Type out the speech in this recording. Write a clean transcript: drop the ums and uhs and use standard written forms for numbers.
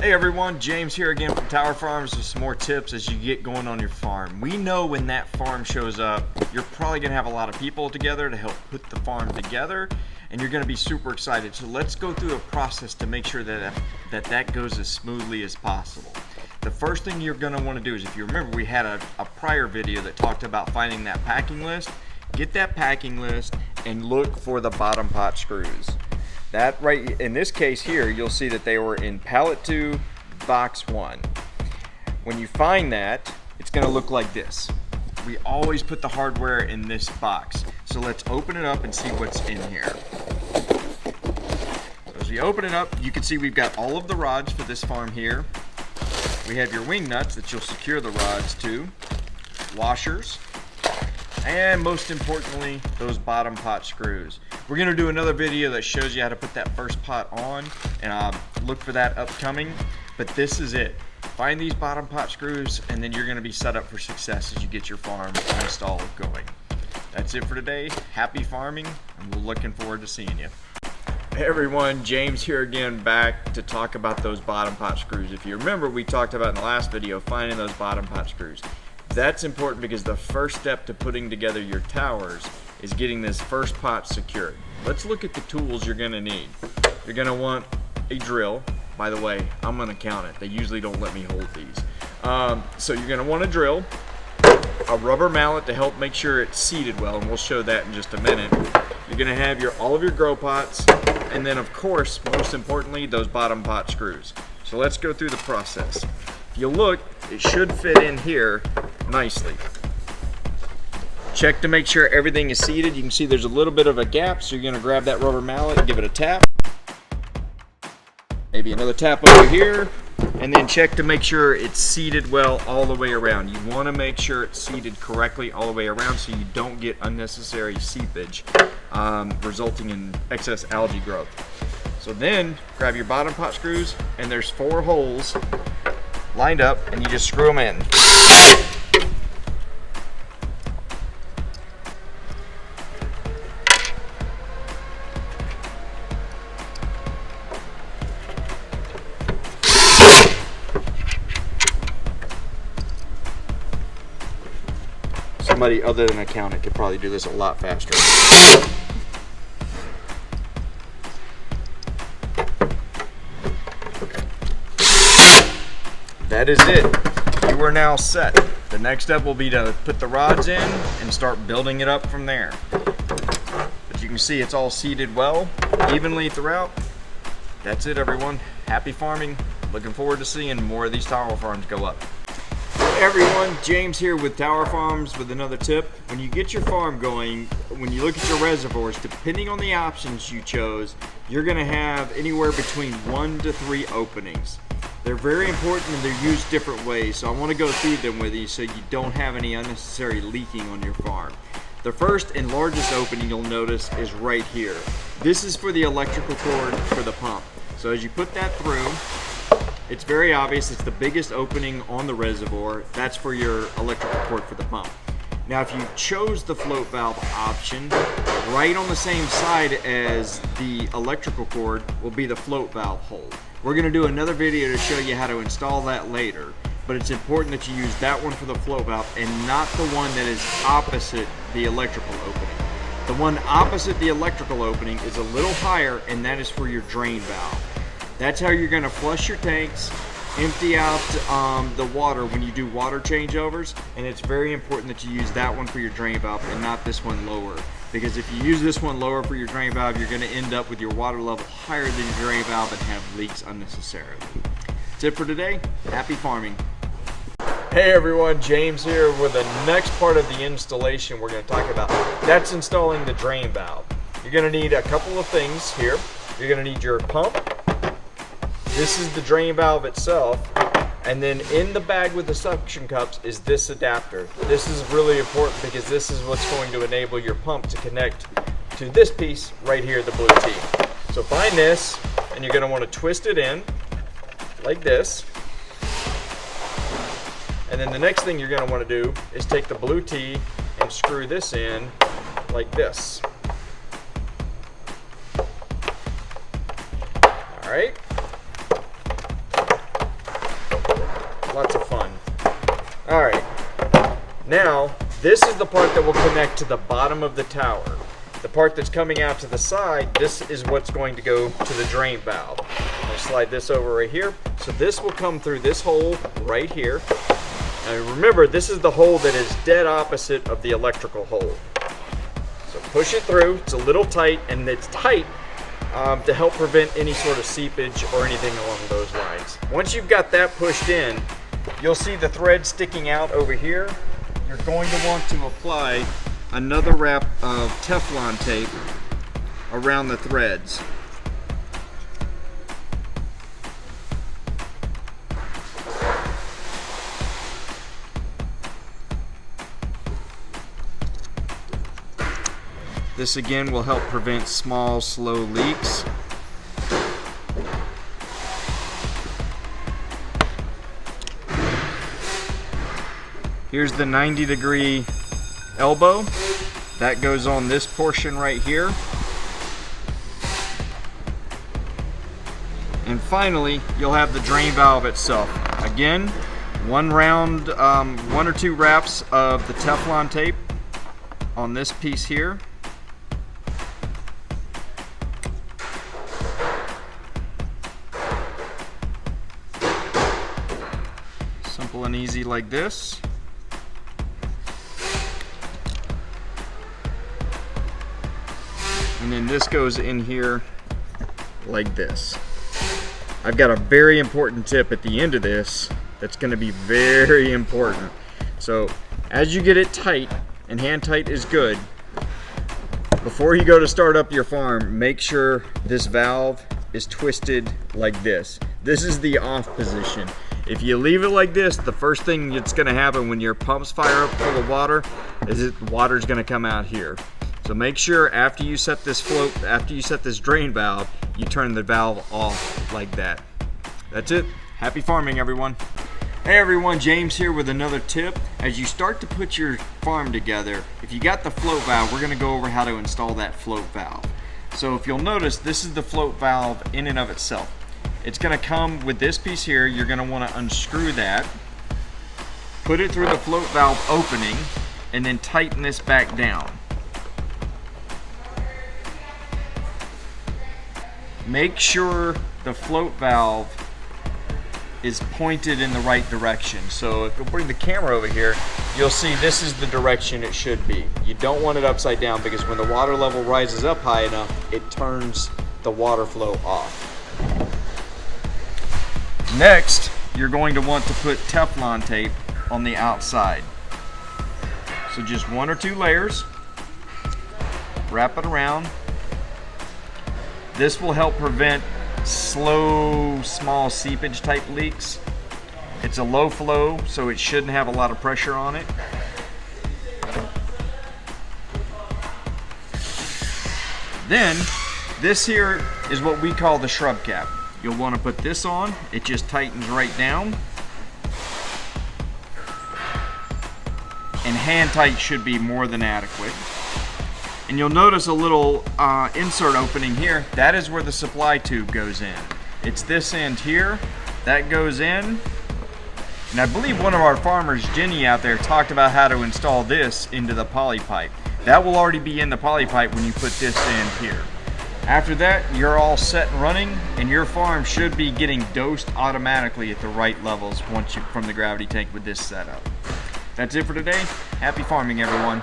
Hey everyone, James here again from Tower Farms with some more tips as you get going on your farm. We know when that farm shows up, you're probably going to have a lot of people together to help put the farm together, and you're going to be super excited. So let's go through a process to make sure that goes as smoothly as possible. The first thing you're going to want to do is, if you remember, we had a prior video that talked about finding that packing list. Get that packing list and look for the bottom pot screws. That right in this case here, you'll see that they were in pallet 2, box 1. When you find that, it's going to look like this. We always put the hardware in this box. So let's open it up and see what's in here. So as we open it up, you can see we've got all of the rods for this farm here. We have your wing nuts that you'll secure the rods to, washers, and most importantly, those bottom pot screws. We're going to do another video that shows you how to put that first pot on, and look for that upcoming. But this is it. Find these bottom pot screws, and then you're going to be set up for success as you get your farm installed going. That's it for today. Happy farming, and we're looking forward to seeing you. Hey everyone, James here again, back to talk about those bottom pot screws. If you remember, we talked about in the last video finding those bottom pot screws. That's important because the first step to putting together your towers is getting this first pot secured. Let's look at the tools you're going to need. You're going to want a drill. By the way, I'm going to count it. They usually don't let me hold these. So you're going to want a drill, a rubber mallet to help make sure it's seated well, and we'll show that in just a minute. You're going to have all of your grow pots, and then of course, most importantly, those bottom pot screws. So let's go through the process. If you look, it should fit in here nicely. Check to make sure everything is seated. You can see there's a little bit of a gap, so you're going to grab that rubber mallet and give it a tap. Maybe another tap over here, and then check to make sure it's seated well all the way around. You want to make sure it's seated correctly all the way around so you don't get unnecessary seepage resulting in excess algae growth. So then grab your bottom pot screws, and there's 4 holes lined up, and you just screw them in. Somebody other than an accountant could probably do this a lot faster. That is it. You are now set. The next step will be to put the rods in and start building it up from there. But you can see it's all seated well, evenly throughout. That's it, everyone. Happy farming. Looking forward to seeing more of these tower farms go up. Hey everyone, James here with Tower Farms with another tip. When you get your farm going, when you look at your reservoirs, depending on the options you chose, you're going to have anywhere between 1 to 3 openings. They're very important and they're used different ways, so I want to go through them with you so you don't have any unnecessary leaking on your farm. The first and largest opening you'll notice is right here. This is for the electrical cord for the pump. So as you put that through, it's very obvious. It's the biggest opening on the reservoir. That's for your electrical cord for the pump. Now if you chose the float valve option, right on the same side as the electrical cord will be the float valve hole. We're going to do another video to show you how to install that later, but it's important that you use that one for the float valve and not the one that is opposite the electrical opening. The one opposite the electrical opening is a little higher, and that is for your drain valve. That's how you're going to flush your tanks, empty out the water when you do water changeovers, and it's very important that you use that one for your drain valve and not this one lower. Because if you use this one lower for your drain valve, you're going to end up with your water level higher than your drain valve and have leaks unnecessarily. That's it for today. Happy farming. Hey everyone, James here with the next part of the installation we're going to talk about. That's installing the drain valve. You're going to need a couple of things here. You're going to need your pump. This is the drain valve itself, and then in the bag with the suction cups is this adapter. This is really important because this is what's going to enable your pump to connect to this piece right here, the blue T. So find this, and you're going to want to twist it in like this. And then the next thing you're going to want to do is take the blue T and screw this in like this. All right. Lots of fun. All right. Now, this is the part that will connect to the bottom of the tower. The part that's coming out to the side, this is what's going to go to the drain valve. I'll slide this over right here. So this will come through this hole right here. And remember, this is the hole that is dead opposite of the electrical hole. So push it through. It's a little tight, and it's tight to help prevent any sort of seepage or anything along those lines. Once you've got that pushed in, you'll see the thread sticking out over here. You're going to want to apply another wrap of Teflon tape around the threads. This again will help prevent small, slow leaks. Here's the 90-degree elbow. That goes on this portion right here. And finally, you'll have the drain valve itself. Again, one or two wraps of the Teflon tape on this piece here. Simple and easy like this. And then this goes in here like this. I've got a very important tip at the end of this that's going to be very important. So as you get it tight, and hand tight is good, before you go to start up your farm, make sure this valve is twisted like this. This is the off position. If you leave it like this, the first thing that's going to happen when your pumps fire up full of water is that the water's going to come out here. So make sure after you set this drain valve, you turn the valve off like that. That's it. Happy farming, everyone. Hey everyone, James here with another tip. As you start to put your farm together, if you got the float valve, we're going to go over how to install that float valve. So if you'll notice, this is the float valve in and of itself. It's going to come with this piece here. You're going to want to unscrew that, put it through the float valve opening, and then tighten this back down. Make sure the float valve is pointed in the right direction. So if you bring the camera over here, you'll see this is the direction it should be. You don't want it upside down because when the water level rises up high enough, it turns the water flow off. Next, you're going to want to put Teflon tape on the outside. So just 1 or 2 layers, wrap it around. This will help prevent slow, small seepage type leaks. It's a low flow, so it shouldn't have a lot of pressure on it. Then, this here is what we call the shrub cap. You'll want to put this on. It just tightens right down. And hand tight should be more than adequate. And you'll notice a little insert opening here. That is where the supply tube goes in. It's this end here. That goes in. And I believe one of our farmers, Jenny out there, talked about how to install this into the poly pipe. That will already be in the poly pipe when you put this end here. After that, you're all set and running, and your farm should be getting dosed automatically at the right levels from the gravity tank with this setup. That's it for today. Happy farming, everyone.